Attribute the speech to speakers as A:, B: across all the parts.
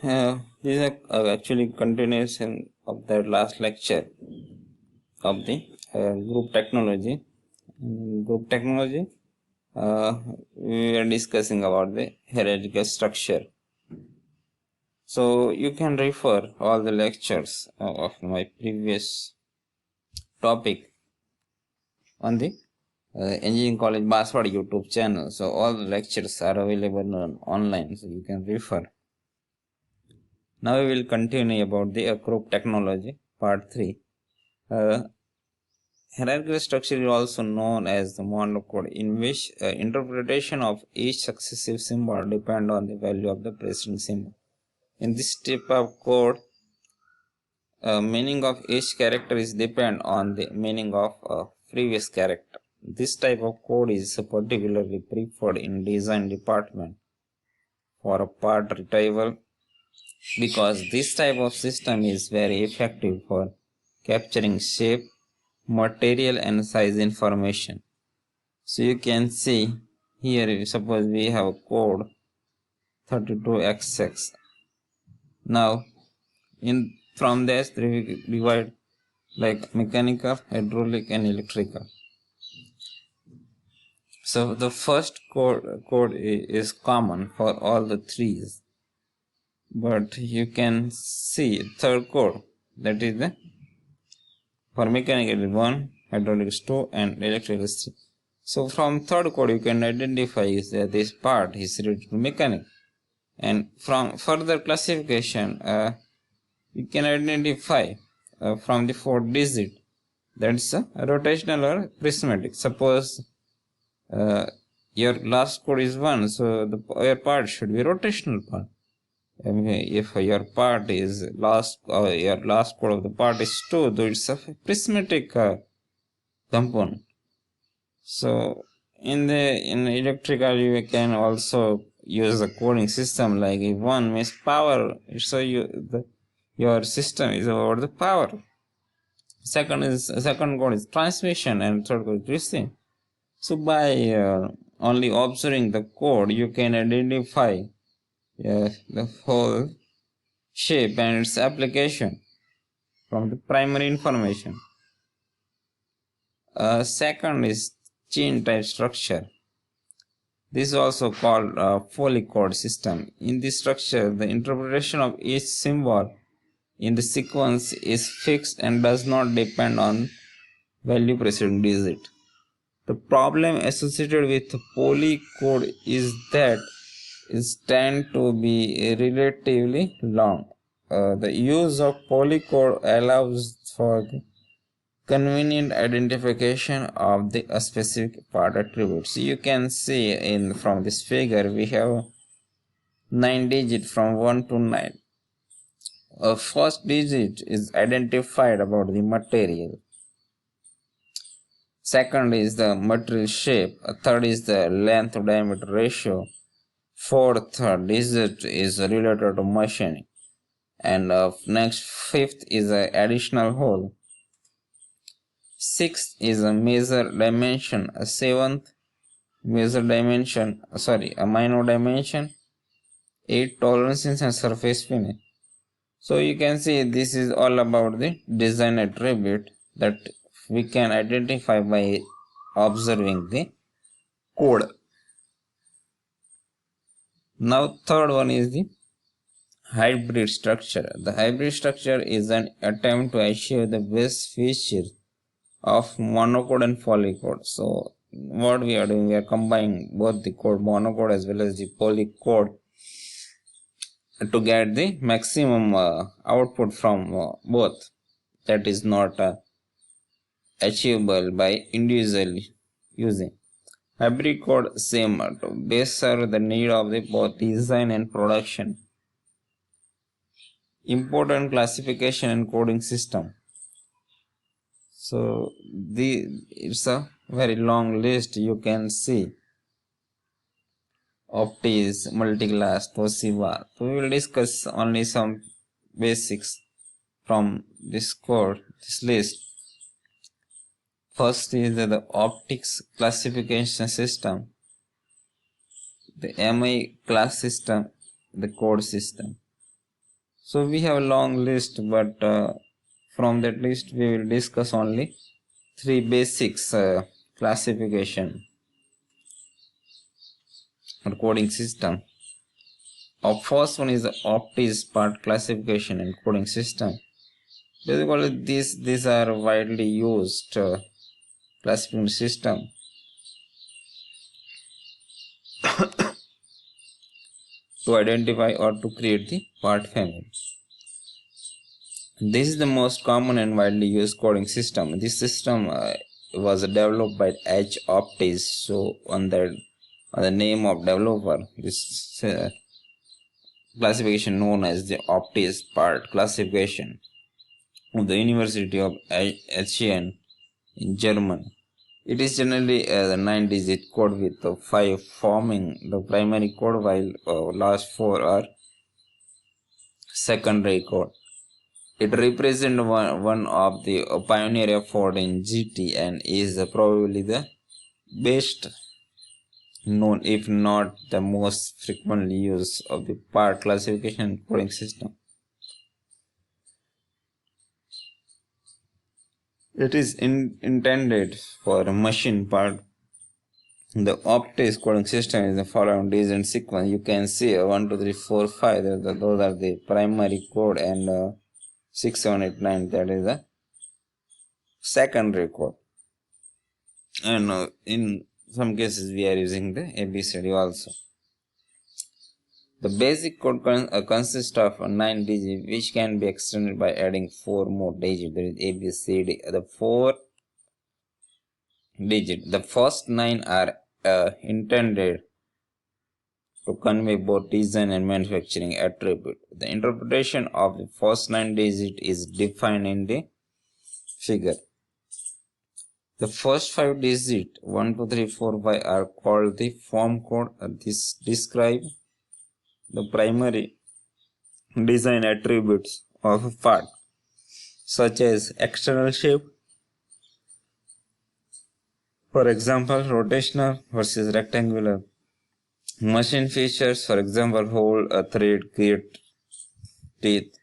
A: This is actually continuation of the last lecture of the group technology. In group technology, we are discussing about the hierarchical structure. So you can refer all the lectures of my previous topic on the Engineering College Banswara YouTube channel. So all the lectures are available online, so you can refer. Now we will continue about the group technology, part 3. Hierarchical structure is also known as the monocode, in which interpretation of each successive symbol depend on the value of the preceding symbol. In this type of code, meaning of each character is depend on the meaning of a previous character. This type of code is particularly preferred in design department for a part retrieval, because this type of system is very effective for capturing shape, material and size information. So you can see here, suppose we have a code 32XX. Now from this we divide like mechanical, hydraulic and electrical. So the first code is common for all the threes, but you can see third code, that is the for mechanical is 1, hydraulic is 2 and electrical is 3. So from third code you can identify that this part is related to mechanical, and from further classification you can identify from the 4th digit, that's rotational or prismatic. Suppose your last code is 1, so your part should be rotational part. If your part is your last code of the part is 2, though it's a prismatic component. So in electrical you can also use a coding system, like if 1 means power, so your system is about the power. Second code is transmission and third code is receiving. So by only observing the code you can identify the whole shape and its application from the primary information. Second is chain type structure. This is also called polycode system. In this structure, the interpretation of each symbol in the sequence is fixed and does not depend on value preceding digit. The problem associated with polycode is that it tends to be relatively long. The use of polycode allows for the convenient identification of the specific part attributes. So you can see from this figure we have 9 digits from 1 to 9. A first digit is identified about the material. Second is the material shape. A third is the length to diameter ratio. Fourth digit is related to machining. And next, fifth is an additional hole. Sixth is a measure dimension. A seventh measure dimension, a minor dimension. 8 tolerances and surface finish. So you can see this is all about the design attribute that we can identify by observing the code. Now third one is the hybrid structure. The hybrid structure is an attempt to achieve the best features of monocode and polycode. So what we are doing, we are combining both the code monocode as well as the polycode to get the maximum output from both, that is not achievable by individually using. Hybrid code same to best serve the need of the both design and production. Important classification and coding system. So it's a very long list. You can see OPTIZ, multi-class, Toshiba. So we will discuss only some basics from this code, this list. First is the optics classification system, the MI class system, the code system. So we have a long list, but from that list we will discuss only three basics classification or coding system. Our first one is the OPTIZ part classification and coding system. Basically, these are widely used classification system to identify or to create the part family. This is the most common and widely used coding system. This system was developed by OPTIZ. So on the name of developer, this classification known as the OPTIZ part classification of the University of Aachen in Germany. It is generally a 9-digit code with 5 forming the primary code, while last 4 are secondary code. It represents one of the pioneer effort in GT and is probably the best known, if not the most frequently used, of the part classification coding system. It is intended for a machine part. The OPTIZ coding system is the following digit sequence. You can see 1, 2, 3, 4, 5. Those are the primary code, and 6, 7, 8, 9. That is the secondary code. And in some cases, we are using the ABCD also. The basic code consists of 9 digits, which can be extended by adding 4 more digits. There is ABCD. The 4 digits. The first 9 are intended to convey both design and manufacturing attribute. The interpretation of the first 9 digits is defined in the figure. The first 5 digits 1, 2, 3, 4, 5 are called the form code. This describes the primary design attributes of a part, such as external shape, for example rotational versus rectangular, machine features, for example hole, a thread, grit, teeth,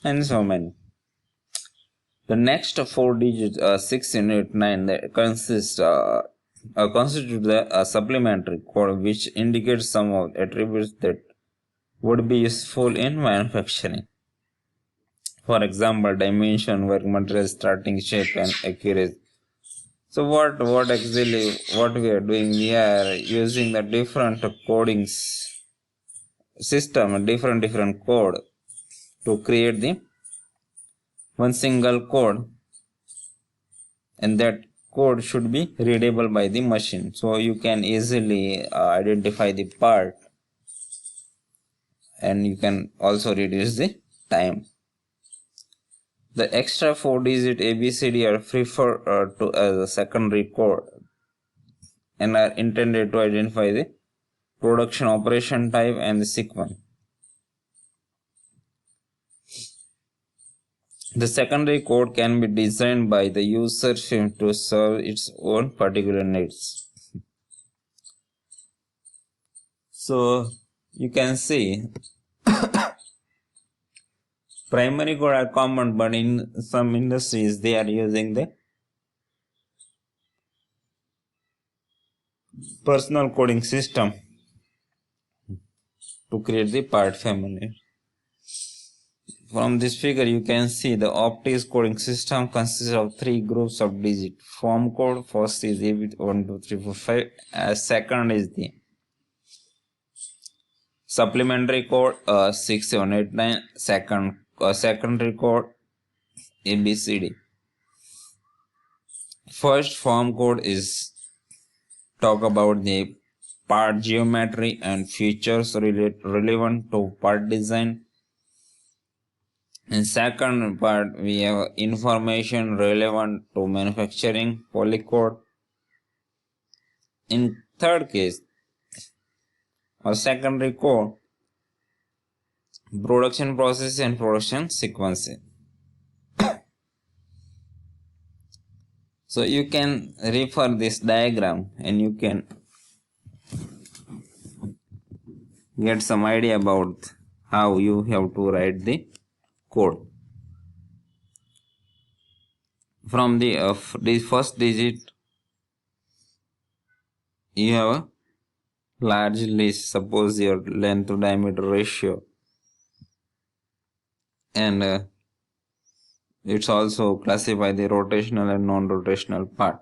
A: and so many. The next 4 digits 6, 8, 9 that constitute the supplementary code, which indicates some of the attributes that would be useful in manufacturing. For example, dimension, work material, starting shape, and accuracy. So what we are doing? We are using the different coding system, different code to create the one single code, and that code should be readable by the machine. So you can easily identify the part, and you can also reduce the time. The extra 4-digit ABCD are referred to as a secondary code and are intended to identify the production operation type and the sequence. The secondary code can be designed by the user to serve its own particular needs. So you can see primary code are common, but in some industries they are using the personal coding system to create the part family. From this figure, you can see the OPTIZ coding system consists of 3 groups of digits. Form code, first is 1, 2, 3, 4, 5. Second is the supplementary code 6, 7, 8, 9. Secondary code ABCD. First form code is talk about the part geometry and features relevant to part design. In second part, we have information relevant to manufacturing, polycode. In third case, or secondary code, production process and production sequencing. So you can refer this diagram and you can get some idea about how you have to write the code. From the first digit, you have a large list. Suppose your length to diameter ratio, and it's also classify the rotational and non-rotational part.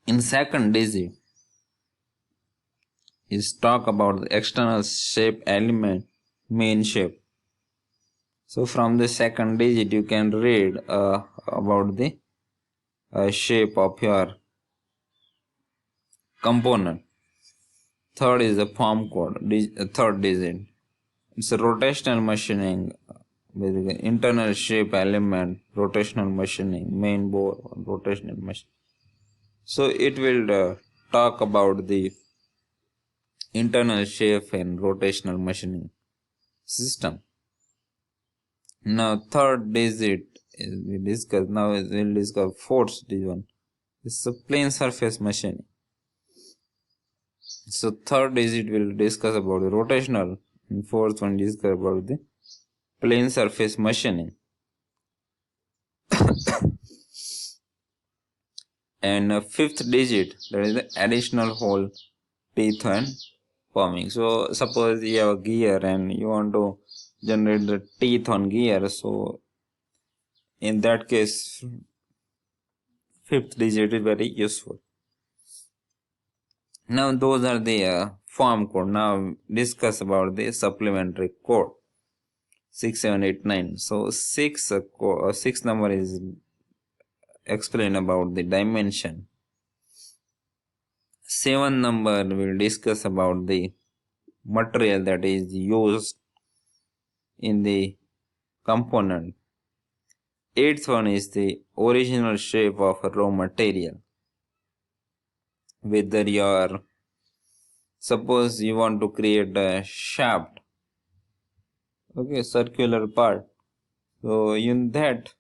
A: In second digit is talk about the external shape element, main shape. So from the second digit you can read about the shape of your component. Third is the form code, third digit. It's a rotational machining, basically internal shape element, rotational machining, main board, rotational machine. So it will talk about the internal shape and rotational machining system. Now third digit is we discuss. Now we'll discuss fourth digit one. It's a plane surface machining. So third digit will discuss about the rotational, and fourth one discuss about the plane surface machining. And fifth digit, that is the additional hole, teeth and forming. So suppose you have a gear and you want to generate the teeth on gear. So in that case, fifth digit is very useful. Now those are the form code. Now discuss about the supplementary code 6, 7, 8, 9. So 6 number is explain about the dimension. 7 number will discuss about the material that is used in the component. 8th one is the original shape of a raw material. Whether your, suppose you want to create a shaft, okay, circular part. So in that,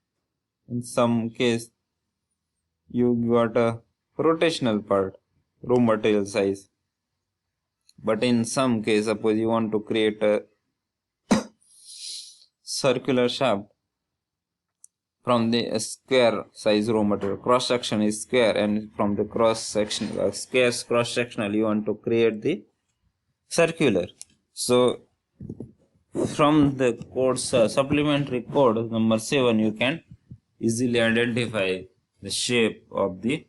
A: in some case, you got a rotational part, raw material size. But in some case, suppose you want to create a circular shaft from the square size raw material, cross section is square, and from the cross section, square cross sectional, you want to create the circular. So from the codes, supplementary code number 7, you can easily identify the shape of the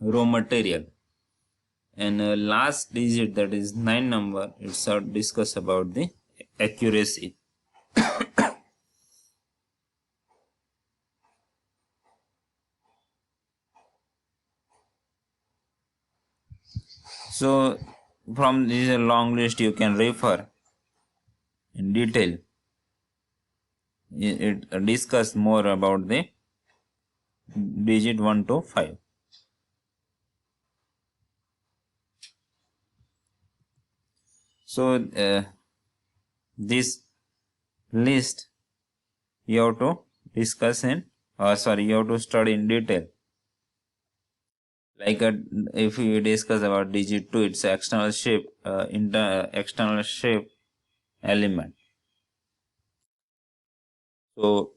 A: raw material. And last digit, that is 9 number, it's discuss about the accuracy. So from this long list you can refer in detail. It discuss more about the digit 1 to 5. So this list you have to discuss in, you have to study in detail. Like if we discuss about digit 2, it's external shape, external shape element. So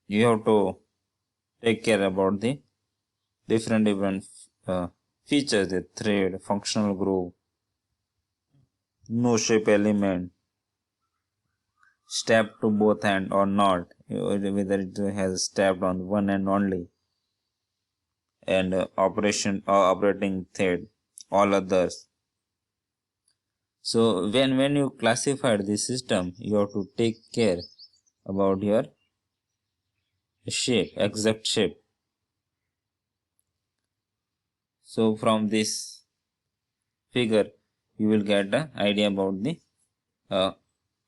A: you have to take care about the different features, the thread, functional groove, no shape element, step to both hand or not, whether it has stepped on one end only, and operating thread, all others. So when you classified the system, you have to take care about your shape, exact shape. So from this figure, you will get an idea about the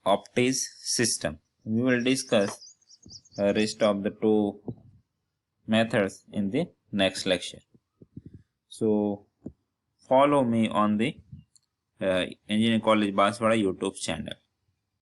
A: OPTIZ system. We will discuss the rest of the 2 methods in the next lecture. So follow me on the Engineering College Banswara YouTube channel.